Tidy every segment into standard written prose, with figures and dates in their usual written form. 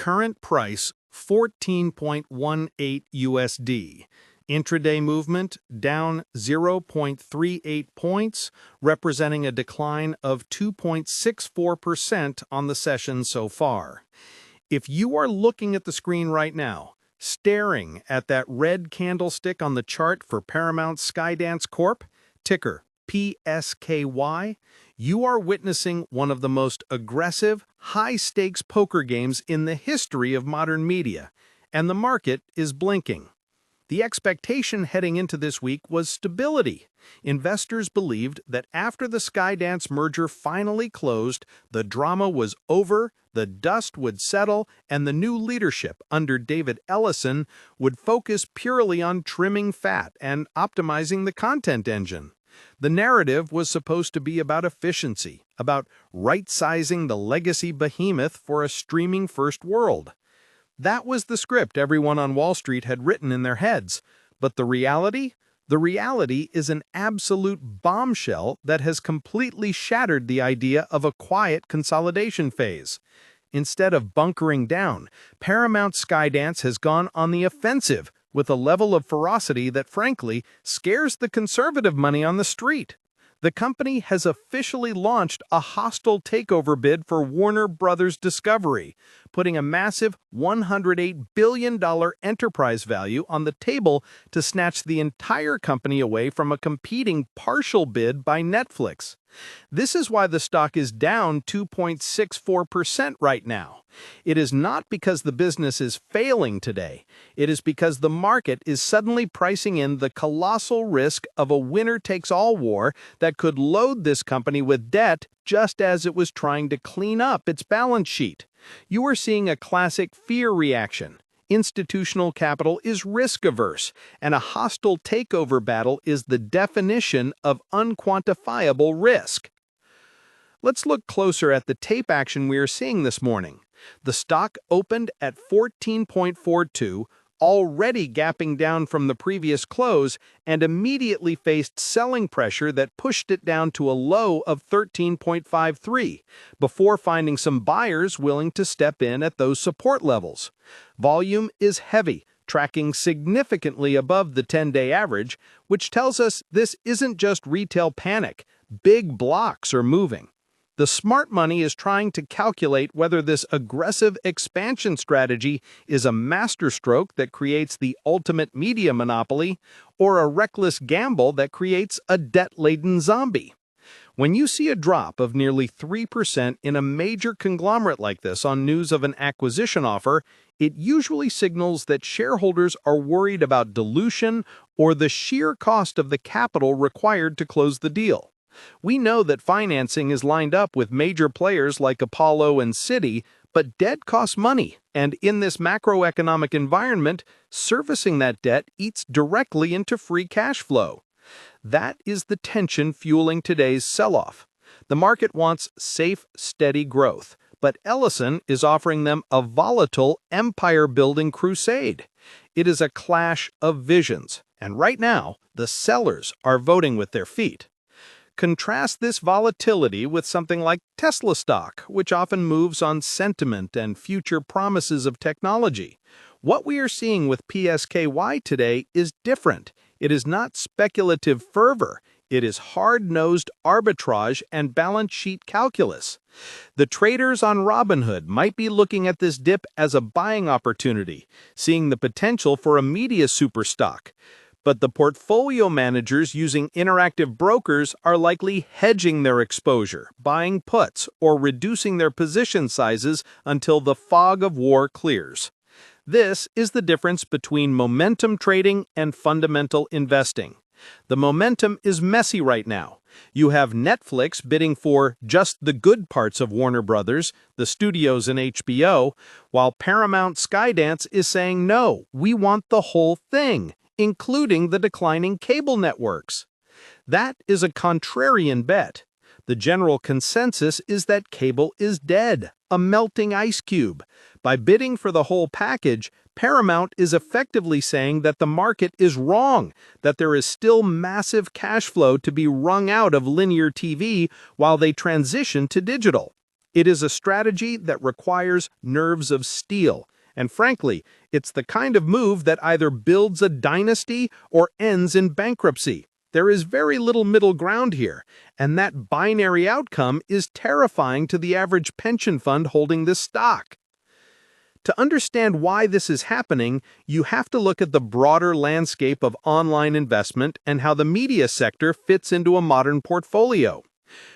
Current price 14.18 USD. Intraday movement down 0.38 points, representing a decline of 2.64% on the session so far. If you are looking at the screen right now, staring at that red candlestick on the chart for Paramount Skydance Corp, ticker PSKY, you are witnessing one of the most aggressive, high-stakes poker games in the history of modern media, and the market is blinking. The expectation heading into this week was stability. Investors believed that after the Skydance merger finally closed, the drama was over, the dust would settle, and the new leadership under David Ellison would focus purely on trimming fat and optimizing the content engine. The narrative was supposed to be about efficiency, about right-sizing the legacy behemoth for a streaming-first world. That was the script everyone on Wall Street had written in their heads. But the reality? The reality is an absolute bombshell that has completely shattered the idea of a quiet consolidation phase. Instead of bunkering down, Paramount Skydance has gone on the offensive with a level of ferocity that, frankly, scares the conservative money on the street. The company has officially launched a hostile takeover bid for Warner Bros. Discovery, putting a massive $108 billion enterprise value on the table to snatch the entire company away from a competing partial bid by Netflix. This is why the stock is down 2.64% right now. It is not because the business is failing today. It is because the market is suddenly pricing in the colossal risk of a winner-takes-all war that could load this company with debt just as it was trying to clean up its balance sheet. You are seeing a classic fear reaction. Institutional capital is risk-averse, and a hostile takeover battle is the definition of unquantifiable risk. Let's look closer at the tape action we are seeing this morning. The stock opened at 14.42, already gapping down from the previous close, and immediately faced selling pressure that pushed it down to a low of 13.53, before finding some buyers willing to step in at those support levels. Volume is heavy, tracking significantly above the 10-day average, which tells us this isn't just retail panic. Big blocks are moving. The smart money is trying to calculate whether this aggressive expansion strategy is a masterstroke that creates the ultimate media monopoly or a reckless gamble that creates a debt-laden zombie. When you see a drop of nearly 3% in a major conglomerate like this on news of an acquisition offer, it usually signals that shareholders are worried about dilution or the sheer cost of the capital required to close the deal. We know that financing is lined up with major players like Apollo and Citi, but debt costs money, and in this macroeconomic environment, servicing that debt eats directly into free cash flow. That is the tension fueling today's sell-off. The market wants safe, steady growth, but Ellison is offering them a volatile, empire-building crusade. It is a clash of visions, and right now, the sellers are voting with their feet. Contrast this volatility with something like Tesla stock, which often moves on sentiment and future promises of technology. What we are seeing with PSKY today is different. It is not speculative fervor. It is hard-nosed arbitrage and balance sheet calculus. The traders on Robinhood might be looking at this dip as a buying opportunity, seeing the potential for a media superstock. But the portfolio managers using interactive brokers are likely hedging their exposure, buying puts, or reducing their position sizes until the fog of war clears. This is the difference between momentum trading and fundamental investing. The momentum is messy right now. You have Netflix bidding for just the good parts of Warner Bros., the studios and HBO, while Paramount Skydance is saying, no, we want the whole thing, including the declining cable networks. That is a contrarian bet. The general consensus is that cable is dead, a melting ice cube. By bidding for the whole package, Paramount is effectively saying that the market is wrong, that there is still massive cash flow to be wrung out of linear TV while they transition to digital. It is a strategy that requires nerves of steel, and frankly, it's the kind of move that either builds a dynasty or ends in bankruptcy. There is very little middle ground here, and that binary outcome is terrifying to the average pension fund holding this stock. To understand why this is happening, you have to look at the broader landscape of online investment and how the media sector fits into a modern portfolio.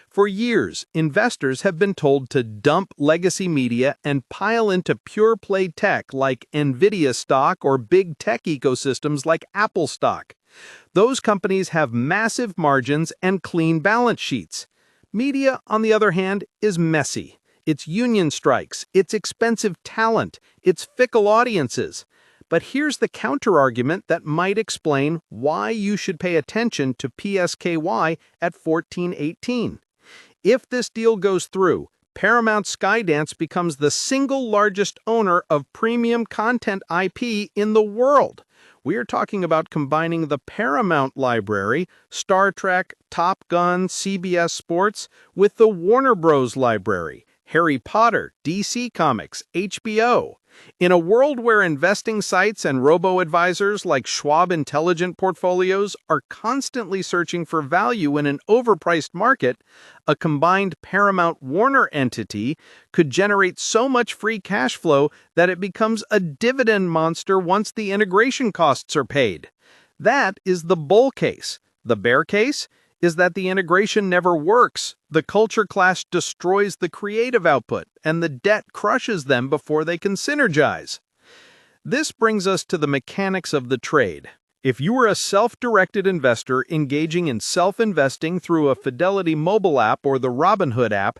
For years, investors have been told to dump legacy media and pile into pure-play tech like Nvidia stock or big tech ecosystems like Apple stock. Those companies have massive margins and clean balance sheets. Media, on the other hand, is messy. It's union strikes, it's expensive talent, it's fickle audiences. But here's the counterargument that might explain why you should pay attention to PSKY at 14.18. If this deal goes through, Paramount Skydance becomes the single largest owner of premium content IP in the world. We are talking about combining the Paramount library, Star Trek, Top Gun, CBS Sports, with the Warner Bros. Library, Harry Potter, DC Comics, HBO. In a world where investing sites and robo-advisors like Schwab Intelligent Portfolios are constantly searching for value in an overpriced market, a combined Paramount-Warner entity could generate so much free cash flow that it becomes a dividend monster once the integration costs are paid. That is the bull case. The bear case is that the integration never works, the culture clash destroys the creative output, and the debt crushes them before they can synergize. This brings us to the mechanics of the trade. If you are a self-directed investor engaging in self-investing through a Fidelity mobile app or the Robinhood app,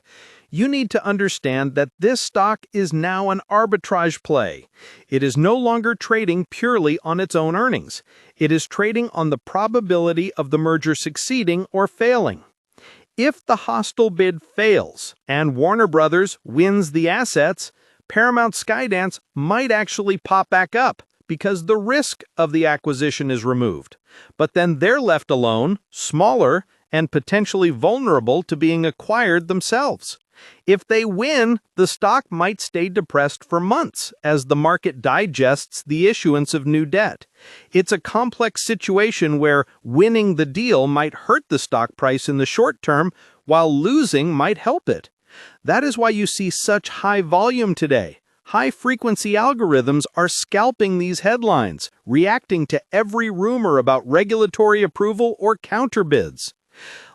you need to understand that this stock is now an arbitrage play. It is no longer trading purely on its own earnings. It is trading on the probability of the merger succeeding or failing. If the hostile bid fails and Warner Brothers wins the assets, Paramount Skydance might actually pop back up because the risk of the acquisition is removed. But then they're left alone, smaller, and potentially vulnerable to being acquired themselves. If they win, the stock might stay depressed for months as the market digests the issuance of new debt. It's a complex situation where winning the deal might hurt the stock price in the short term, while losing might help it. That is why you see such high volume today. High-frequency algorithms are scalping these headlines, reacting to every rumor about regulatory approval or counterbids.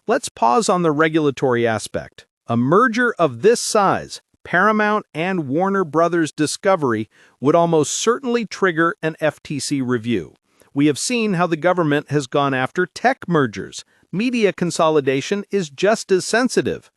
Let's pause on the regulatory aspect. A merger of this size, Paramount and Warner Brothers Discovery, would almost certainly trigger an FTC review. We have seen how the government has gone after tech mergers. Media consolidation is just as sensitive.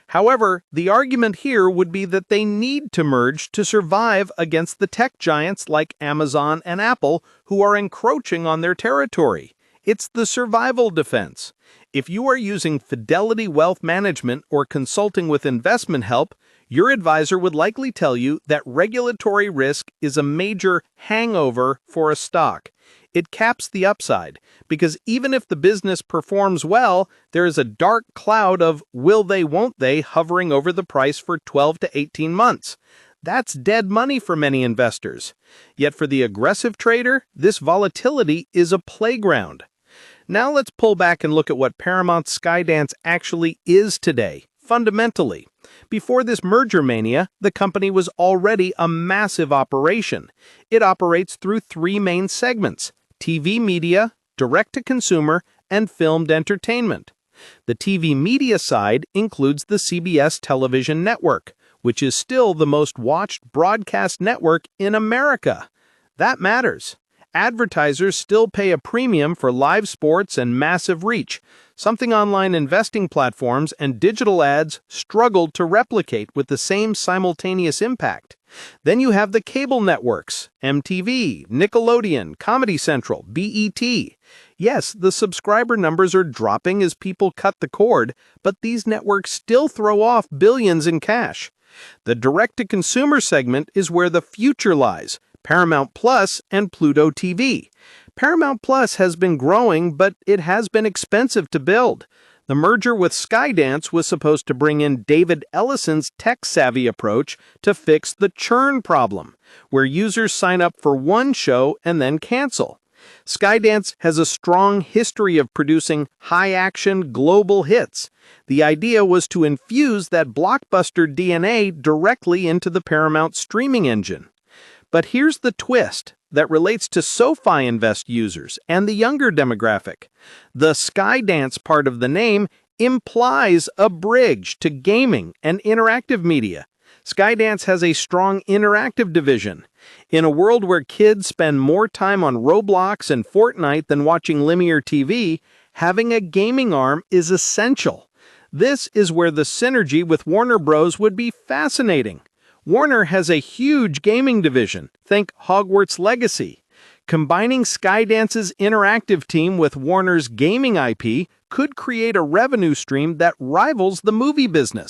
However, the argument here would be that they need to merge to survive against the tech giants like Amazon and Apple, who are encroaching on their territory. It's the survival defense. If you are using Fidelity Wealth Management or consulting with investment help, your advisor would likely tell you that regulatory risk is a major hangover for a stock. It caps the upside, because even if the business performs well, there is a dark cloud of will they, won't they hovering over the price for 12 to 18 months. That's dead money for many investors. Yet for the aggressive trader, this volatility is a playground. Now let's pull back and look at what Paramount Skydance actually is today, fundamentally. Before this merger mania, the company was already a massive operation. It operates through three main segments: TV media, direct-to-consumer, and filmed entertainment. The TV media side includes the CBS television network, which is still the most watched broadcast network in America. That matters. Advertisers still pay a premium for live sports and massive reach, something online investing platforms and digital ads struggled to replicate with the same simultaneous impact. Then you have the cable networks, MTV, Nickelodeon, Comedy Central, BET. Yes, the subscriber numbers are dropping as people cut the cord, but these networks still throw off billions in cash. The direct-to-consumer segment is where the future lies: Paramount Plus and Pluto TV. Paramount Plus has been growing, but it has been expensive to build. The merger with Skydance was supposed to bring in David Ellison's tech-savvy approach to fix the churn problem, where users sign up for one show and then cancel. Skydance has a strong history of producing high-action global hits. The idea was to infuse that blockbuster DNA directly into the Paramount streaming engine. But here's the twist that relates to SoFi Invest users and the younger demographic. The Skydance part of the name implies a bridge to gaming and interactive media. Skydance has a strong interactive division. In a world where kids spend more time on Roblox and Fortnite than watching linear TV, having a gaming arm is essential. This is where the synergy with Warner Bros. Would be fascinating. Warner has a huge gaming division. Think Hogwarts Legacy. Combining Skydance's interactive team with Warner's gaming IP could create a revenue stream that rivals the movie business.